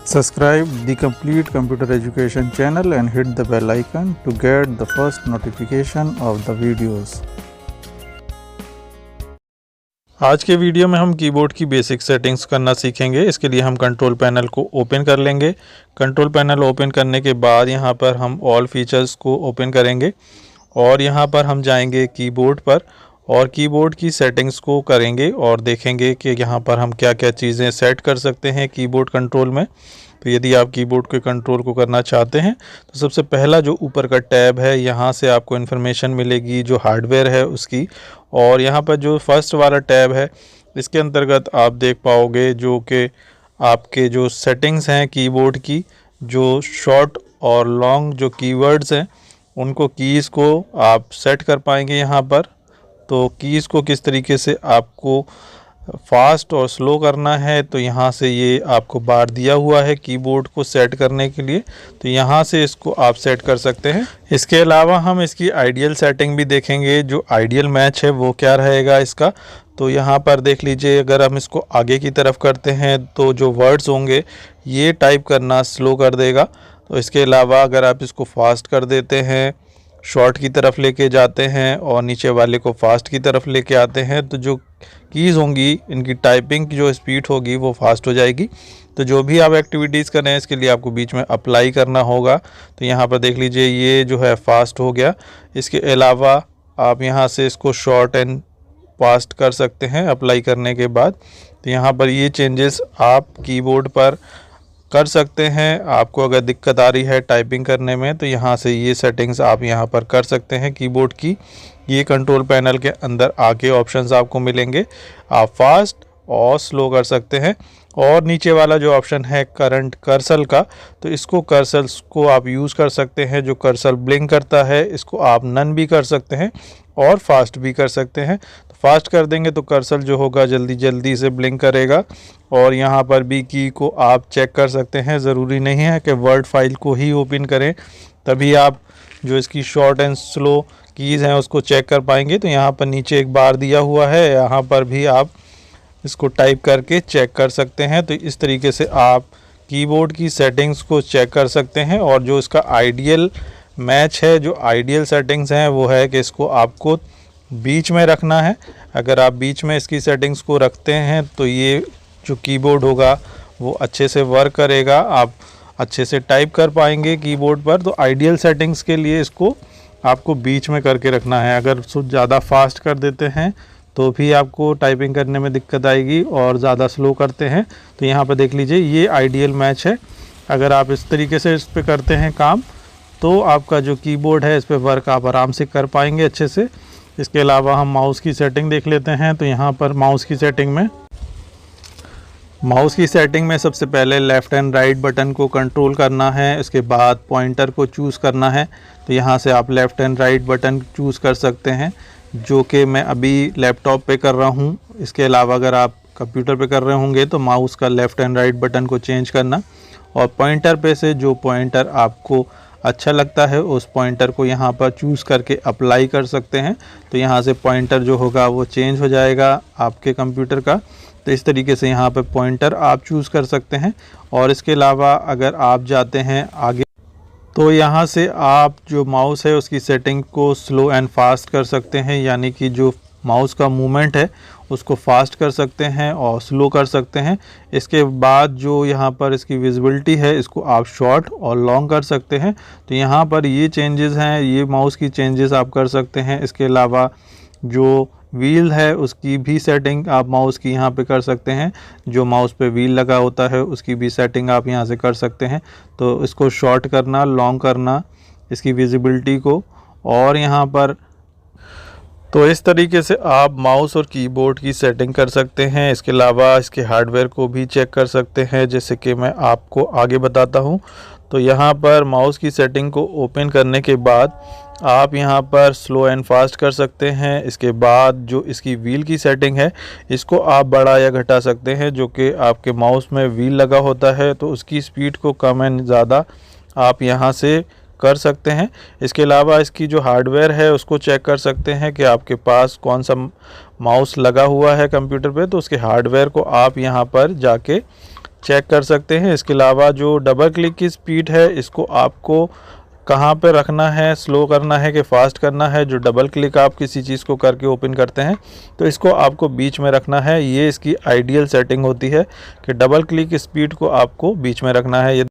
Subscribe the complete computer education channel and hit the bell icon to get the first notification of the videos. आज के video में हम keyboard की basic settings करना सीखेंगे। इसके लिए हम कंट्रोल पैनल को ओपन कर लेंगे। कंट्रोल पैनल ओपन करने के बाद यहाँ पर हम ऑल फीचर्स को ओपन करेंगे और यहाँ पर हम जाएंगे कीबोर्ड पर और कीबोर्ड की सेटिंग्स को करेंगे और देखेंगे कि यहाँ पर हम क्या क्या चीज़ें सेट कर सकते हैं कीबोर्ड कंट्रोल में। तो यदि आप कीबोर्ड के कंट्रोल को करना चाहते हैं तो सबसे पहला जो ऊपर का टैब है, यहाँ से आपको इन्फॉर्मेशन मिलेगी जो हार्डवेयर है उसकी। और यहाँ पर जो फर्स्ट वाला टैब है इसके अंतर्गत आप देख पाओगे जो कि आपके जो सेटिंग्स हैं कीबोर्ड की, जो शॉर्ट और लॉन्ग जो कीवर्ड्स हैं उनको कीज़ को आप सेट कर पाएंगे यहाँ पर। तो कीज़ को किस तरीके से आपको फास्ट और स्लो करना है, तो यहाँ से ये आपको बार दिया हुआ है कीबोर्ड को सेट करने के लिए, तो यहाँ से इसको आप सेट कर सकते हैं। इसके अलावा हम इसकी आइडियल सेटिंग भी देखेंगे, जो आइडियल मैच है वो क्या रहेगा इसका। तो यहाँ पर देख लीजिए, अगर हम इसको आगे की तरफ करते हैं तो जो वर्ड्स होंगे ये टाइप करना स्लो कर देगा। तो इसके अलावा अगर आप इसको फास्ट कर देते हैं, शॉर्ट की तरफ लेके जाते हैं और नीचे वाले को फास्ट की तरफ लेके आते हैं, तो जो कीज़ होंगी इनकी टाइपिंग की जो स्पीड होगी वो फास्ट हो जाएगी। तो जो भी आप एक्टिविटीज़ करें इसके लिए आपको बीच में अप्लाई करना होगा। तो यहाँ पर देख लीजिए ये जो है फास्ट हो गया। इसके अलावा आप यहाँ से इसको शॉर्ट एंड फास्ट कर सकते हैं अप्लाई करने के बाद। तो यहाँ पर ये चेंजेस आप कीबोर्ड पर कर सकते हैं। आपको अगर दिक्कत आ रही है टाइपिंग करने में तो यहाँ से ये सेटिंग्स आप यहाँ पर कर सकते हैं कीबोर्ड की। ये कंट्रोल पैनल के अंदर आके ऑप्शंस आपको मिलेंगे, आप फास्ट और स्लो कर सकते हैं। और नीचे वाला जो ऑप्शन है करंट कर्सर का, तो इसको कर्सर्स को आप यूज़ कर सकते हैं। जो कर्सर ब्लिंक करता है इसको आप नन भी कर सकते हैं और फास्ट भी कर सकते हैं। तो फास्ट कर देंगे तो कर्सर जो होगा जल्दी से ब्लिंक करेगा। और यहाँ पर भी की को आप चेक कर सकते हैं। ज़रूरी नहीं है कि वर्ड फाइल को ही ओपन करें तभी आप जो इसकी शॉर्ट एंड स्लो कीज़ हैं उसको चेक कर पाएंगे। तो यहाँ पर नीचे एक बार दिया हुआ है, यहाँ पर भी आप इसको टाइप करके चेक कर सकते हैं। तो इस तरीके से आप कीबोर्ड की सेटिंग्स को चेक कर सकते हैं। और जो इसका आइडियल मैच है, जो आइडियल सेटिंग्स हैं वो है कि इसको आपको बीच में रखना है। अगर आप बीच में इसकी सेटिंग्स को रखते हैं तो ये जो कीबोर्ड होगा वो अच्छे से वर्क करेगा, आप अच्छे से टाइप कर पाएंगे कीबोर्ड पर। तो आइडियल सेटिंग्स के लिए इसको आपको बीच में करके रखना है। अगर ज़्यादा फास्ट कर देते हैं तो भी आपको टाइपिंग करने में दिक्कत आएगी और ज़्यादा स्लो करते हैं तो यहाँ पर देख लीजिए ये आइडियल मैच है। अगर आप इस तरीके से इस पर करते हैं काम तो आपका जो कीबोर्ड है इस पर वर्क आप आराम से कर पाएंगे अच्छे से। इसके अलावा हम माउस की सेटिंग देख लेते हैं। तो यहाँ पर माउस की सेटिंग में सबसे पहले लेफ़्ट एंड राइट बटन को कंट्रोल करना है। इसके बाद पॉइंटर को चूज़ करना है। तो यहाँ से आप left and right button choose कर सकते हैं, जो कि मैं अभी लैपटॉप पे कर रहा हूँ। इसके अलावा अगर आप कंप्यूटर पे कर रहे होंगे तो माउस का लेफ़्ट एंड राइट बटन को चेंज करना और पॉइंटर पे से जो पॉइंटर आपको अच्छा लगता है उस पॉइंटर को यहाँ पर चूज़ करके अप्लाई कर सकते हैं। तो यहाँ से पॉइंटर जो होगा वो चेंज हो जाएगा आपके कंप्यूटर का। तो इस तरीके से यहाँ पर पॉइंटर आप चूज़ कर सकते हैं। और इसके अलावा अगर आप जाते हैं आगे तो यहाँ से आप जो माउस है उसकी सेटिंग को स्लो एंड फास्ट कर सकते हैं, यानी कि जो माउस का मूवमेंट है उसको फास्ट कर सकते हैं और स्लो कर सकते हैं। इसके बाद जो यहाँ पर इसकी विजिबिलिटी है इसको आप शॉर्ट और लॉन्ग कर सकते हैं। तो यहाँ पर ये चेंजेस हैं, ये माउस की चेंजेस आप कर सकते हैं। इसके अलावा जो व्हील है उसकी भी सेटिंग आप माउस की यहाँ पे कर सकते हैं। जो माउस पे व्हील लगा होता है उसकी भी सेटिंग आप यहाँ से कर सकते हैं। तो इसको शॉर्ट करना, लॉन्ग करना, इसकी विजिबिलिटी को, और यहाँ पर तो इस तरीके से आप माउस और कीबोर्ड की सेटिंग कर सकते हैं। इसके अलावा इसके हार्डवेयर को भी चेक कर सकते हैं, जैसे कि मैं आपको आगे बताता हूँ। तो यहाँ पर माउस की सेटिंग को ओपन करने के बाद आप यहाँ पर स्लो एंड फास्ट कर सकते हैं। इसके बाद जो इसकी व्हील की सेटिंग है इसको आप बढ़ा या घटा सकते हैं। जो कि आपके माउस में व्हील लगा होता है तो उसकी स्पीड को कम एंड ज़्यादा आप यहाँ से कर सकते हैं। इसके अलावा इसकी जो हार्डवेयर है उसको चेक कर सकते हैं कि आपके पास कौन सा माउस लगा हुआ है कंप्यूटर पे, तो उसके हार्डवेयर को आप यहाँ पर जाके चेक कर सकते हैं। इसके अलावा जो डबल क्लिक की स्पीड है इसको आपको कहाँ पे रखना है, स्लो करना है कि फास्ट करना है। जो डबल क्लिक आप किसी चीज़ को करके ओपन करते हैं तो इसको आपको बीच में रखना है। ये इसकी आइडियल सेटिंग होती है कि डबल क्लिक स्पीड को आपको बीच में रखना है।